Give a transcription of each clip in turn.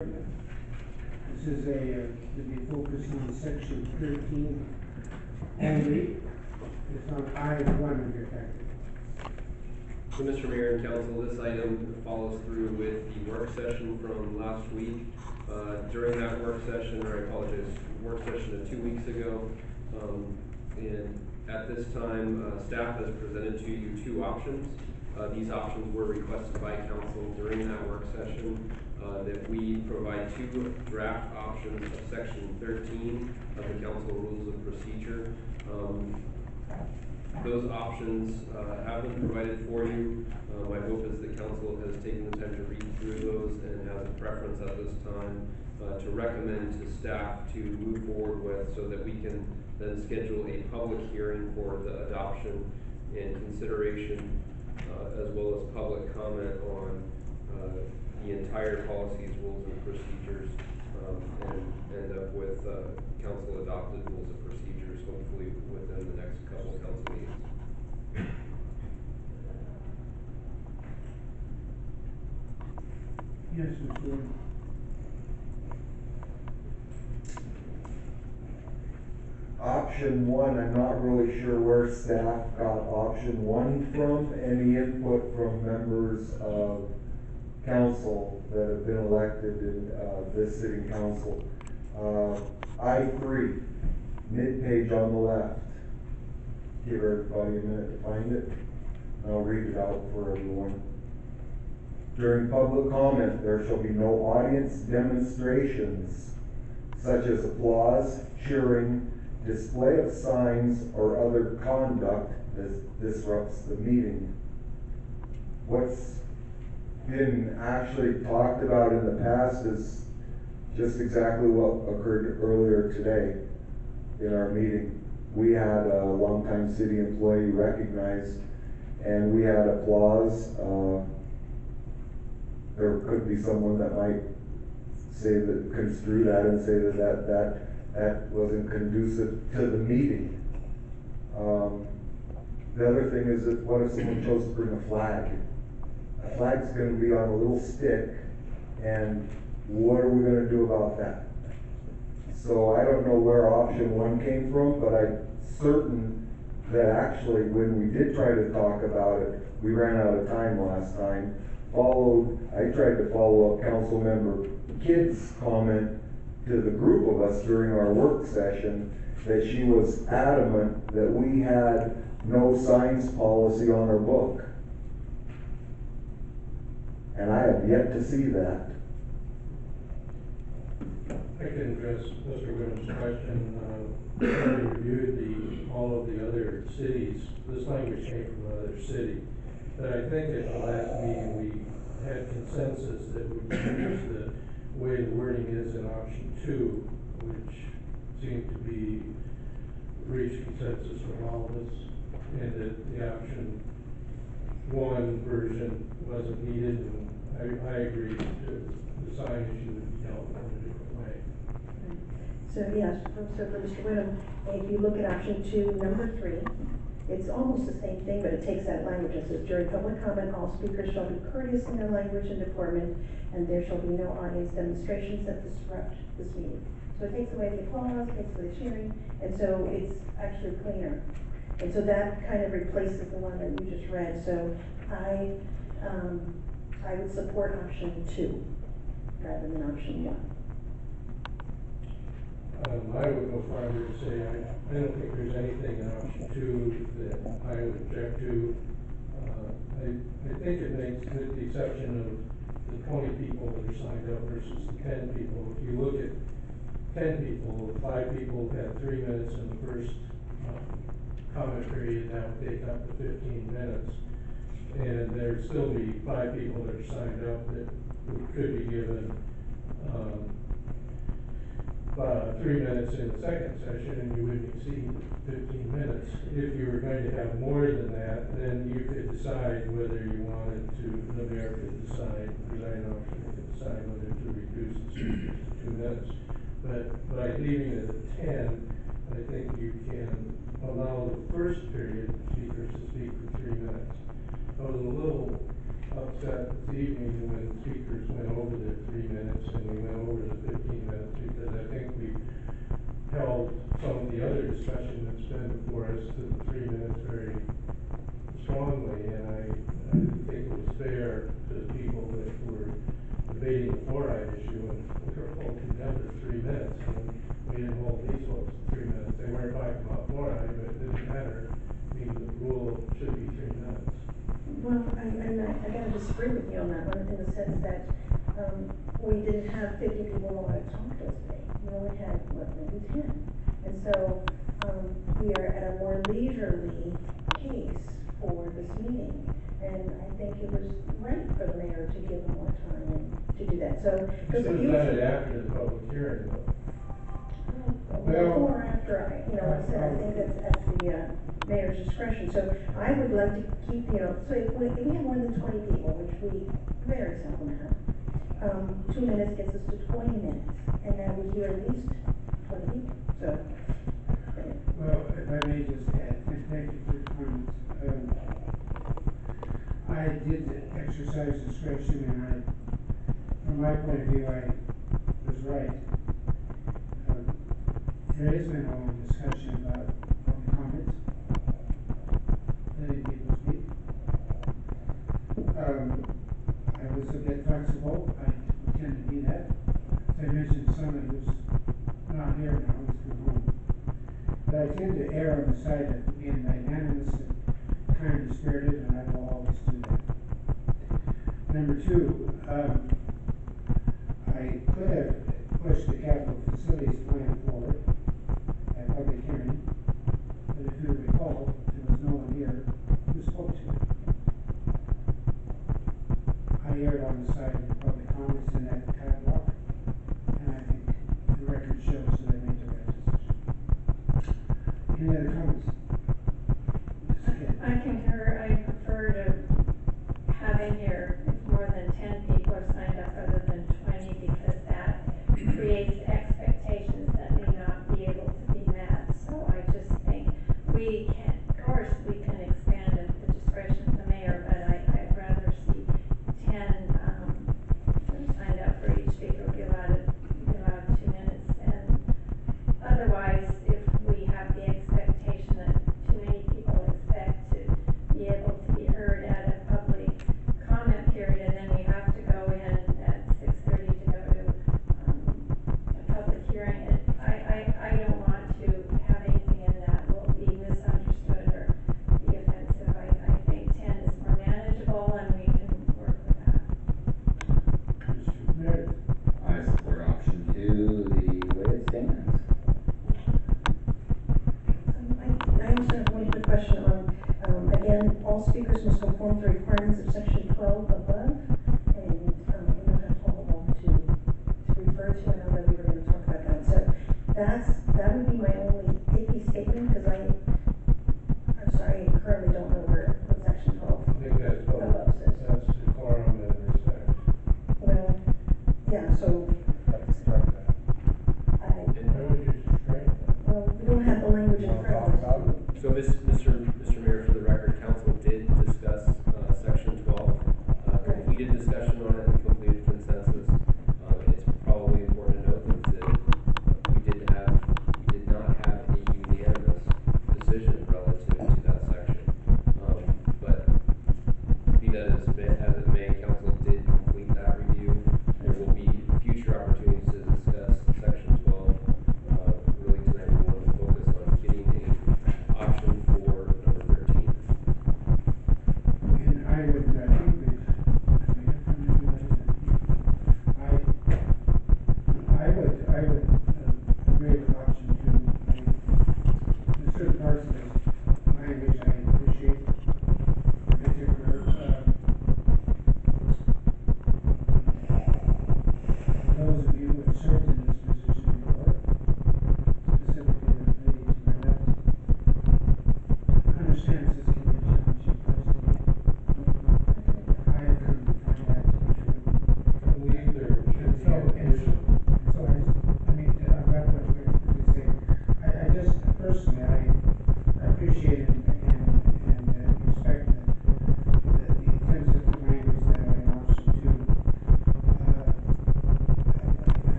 This is to be focusing on section 13 only. It's on I-1 of your packet. So, Mr. Mayor and Council, this item follows through with the work session from last week. During that work session, or I apologize, work session of 2 weeks ago, and at this time, staff has presented to you two options. These options were requested by council during that work session, that we provide two draft options of section 13 of the council rules of procedure. Those options have been provided for you. My hope is that council has taken the time to read through those and has a preference at this time to recommend to staff to move forward with, so that we can then schedule a public hearing for the adoption and consideration, as well as public comment on the entire policies, rules, and procedures, and end up with council adopted rules of procedures, hopefully within the next couple of council meetings. Yes, Mr. Gordon. Option one, I'm not really sure where staff got option one from. Any input from members of council that have been elected in this sitting council? I-3, mid-page on the left. Give everybody a minute to find it. I'll read it out for everyone. During public comment, there shall be no audience demonstrations such as applause, cheering, display of signs, or other conduct that disrupts the meeting. What's been actually talked about in the past is just exactly what occurred earlier today in our meeting. We had a longtime city employee recognized, and we had applause. There could be someone that might say that, construe that and say that wasn't conducive to the meeting. The other thing is that what if someone chose to bring a flag? A flag's going to be on a little stick, and what are we going to do about that? So I don't know where option one came from, but I'm certain that actually when we did try to talk about it, we ran out of time last time. I tried to follow up council member Kidd's comment to the group of us during our work session, that she was adamant that we had no signs policy on our book. And I have yet to see that. I can address Mr. Whetham's question. When we reviewed all of the other cities, this language came from another city. But I think at the last meeting we had consensus that we use the way the wording is in option 2, which seemed to be reached consensus from all of us, and that the option 1 version wasn't needed, and I agree to the sign issue would be dealt with in a different way. So yes, so for Mr. Whethem, if you look at option 2, number 3, it's almost the same thing, but it takes that language and says, during public comment, all speakers shall be courteous in their language and deportment, and there shall be no audience demonstrations that disrupt this meeting. So it takes away the applause, takes away the cheering, and so it's actually cleaner. And so that kind of replaces the one that you just read. So I would support option 2 rather than option 1. I would go farther to say I don't think there's anything in option 2 that I would object to. I think it makes, with the exception of the 20 people that are signed up versus the 10 people. If you look at 10 people, 5 people had 3 minutes in the first comment period, that would take up to 15 minutes. And there'd still be 5 people that are signed up that could be given 3 minutes in the second session, and you wouldn't exceed 15 minutes. If you were going to have more than that, then you could decide whether you wanted to, the mayor could decide, the design officer could decide whether to reduce the speakers to 2 minutes. But by leaving it at 10, I think you can allow the first period speakers to speak for 3 minutes. I was a little upset this evening when speakers went over their 3 minutes and we went over the 15 minutes, because I think we held some of the other discussion that's been before us to the 3 minutes very strongly, and I think it was fair to the people that were debating the fluoride issue, and we were holding them for 3 minutes, and we didn't hold these folks for 3 minutes. They weren't talking about fluoride, but it didn't matter. I mean, the rule should be 3 minutes. Well, I gotta disagree with you on that one, in the sense that, we didn't have 50 people who wanted to talk to us today. We only had, what, maybe 10. And so, we are at a more leisurely pace for this meeting. And I think it was right for the mayor to give them more time to do that, so. You should have done it after the public hearing, though. Before or after, I think that's at the, mayor's discretion, so I would like to keep, so if we have more than 20 people, which we very seldom have, 2 minutes gets us to 20 minutes, and then we hear at least 20 people, so. Well, if I may just add, and thank you for your comments. I did exercise discretion, and from my point of view, I was right. There has been a long discussion about public comments, letting people speak. I was a bit flexible, I tend to be that. As I mentioned, somebody who's not here now, he's come home. But I tend to err on the side of being magnanimous and kind of spirited, and I will always do that. Number two, I could have pushed the capital facilities plan forward at public hearing, but if you recall, there was no one here who spoke to it. I erred on the side of the public comments in that catalog, and I think the record shows that I made the right decision. Any other comments? I concur. I prefer to have in here if more than 10 people are signed up rather than 20, because that creates expectations that may not be able to be met. So I just think we can, of course, we can expand at the discretion of the mayor, but I'd rather see 10 signed up for each speaker be allowed 2 minutes. And otherwise, if we have the expectation that too many people expect to be able to be heard at a public comment period, and then we have to go in at 6:30 to go to a public hearing, I don't want to have anything in that will be misunderstood or be offensive. I think 10 is more manageable, and we can work with that. Mr. Meredith? I support option 2 the way it stands. I also have one quick question on, again, all speakers must conform to the requirements of section 12 above, and, we don't have 12 above to refer to. I know that we were gonna talk about that, so that would be my only iffy statement, because I'm sorry, I currently don't know what section 12 I think that's above says. that's decorum and respect. Well, yeah, so, Let's strike that. Why would you strike that? well, we don't have the language in Want to front talk of us. about it? So, Mr. Mayor, for the record, council did discuss, section 12. Completed discussion on it and completed consensus. It's probably important to note that we did not have a unanimous decision relative to that section. But be that as it may, council did complete that review. There will be future opportunities to discuss section 12. Really tonight we want to focus on getting an option for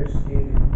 there stated